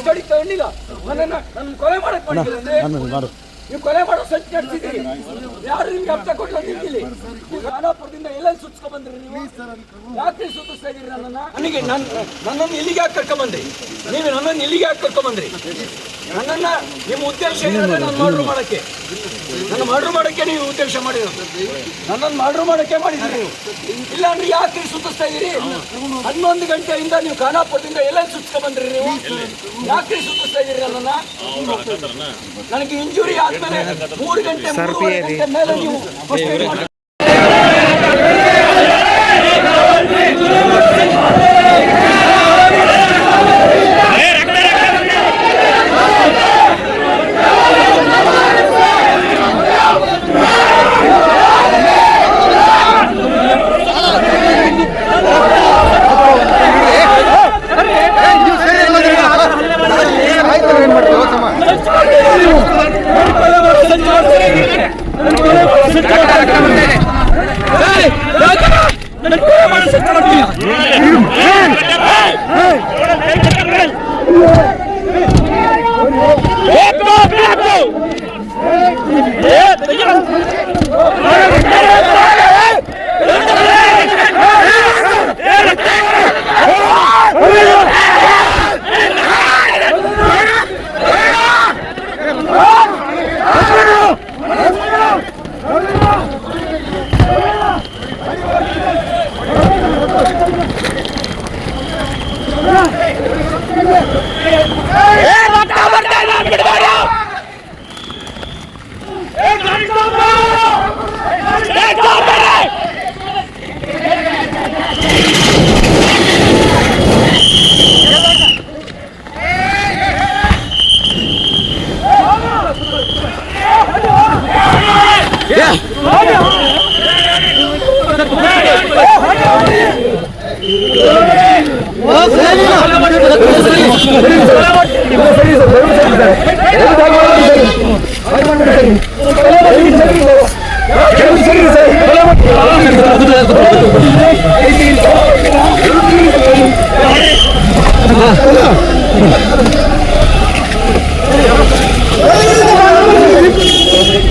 Custody ತಗೊಂಡಿಲ್ಲ. ನನ್ನ ಕೊಲೆ ಮಾಡಕ್ ಮಾಡಿದ್ರೆ ನೀವು ಕೊಲೆ ಮಾಡೋ ಸಂಚು ನಡೆಸಿದ್ರಿ. ಯಾರು ನಿಮ್ಗೆ ಹಪ್ತ ಕೊಟ್ಟು ನಿಂತಿಲ್ಲಿ ಖಾನಾಪುರದಿಂದ ಎಲ್ಲೆಲ್ಲಿ ಸುತ್ಸ್ಕೊಂಡ್ ಬಂದ್ರಿ ನೀವು? ಯಾಕೆ ಸುತ್ತಿಸ್ತಾ ಇದೀರಿ ನನ್ನನ್ನು ಇಲ್ಲಿಗೆ ಯಾಕೆ ಕರ್ಕೊಂಬಂದ್ರಿ? ನೀವು ನನ್ನನ್ನು ಇಲ್ಲಿಗೆ ಯಾಕೆ ಕರ್ಕೊಂಬಂದ್ರಿ? ನನ್ನನ್ನ ನಿಮ್ಮ ಉದ್ದೇಶ ಏನಿದೆ? ನಾನು ಮರ್ಡರ್ ಮಾಡಕ್ಕೆ, ನನ್ನ ಮರ್ಡರ್ ಮಾಡಕ್ಕೆ ನೀವು ಉದ್ದೇಶ ಮಾಡಿರೋದು. ನನ್ನನ್ನು ಮರ್ಡರ್ ಮಾಡಕ್ಕೆ ಮಾಡಿದ್ರಿ ನೀವು. ಇಲ್ಲ ಅಂದ್ರೆ ಯಾಕೆ ಸುತ್ತಿಸ್ತಾ ಇದೀರಿ? 11 ಗಂಟೆಯಿಂದ ನೀವು ಖಾನಾಪುರದಿಂದ ಎಲ್ಲೆಲ್ಲಿ ಸುತ್ಸ್ಕೊಂಡ್ ಬಂದ್ರಿ ನೀವು? ಯಾಕೆ ಸುತ್ತಿಸ್ತಾ ಇದೀರಿ ನನ್ನನ್ನ? ನನಗೆ ಇಂಜುರಿ ಆದ್ಮೇಲೆ 3 ಗಂಟೆ ಮೇಲೆ ನೀವು ಫಸ್ಟ್ ಏಡ್ ಮಾಡಿ.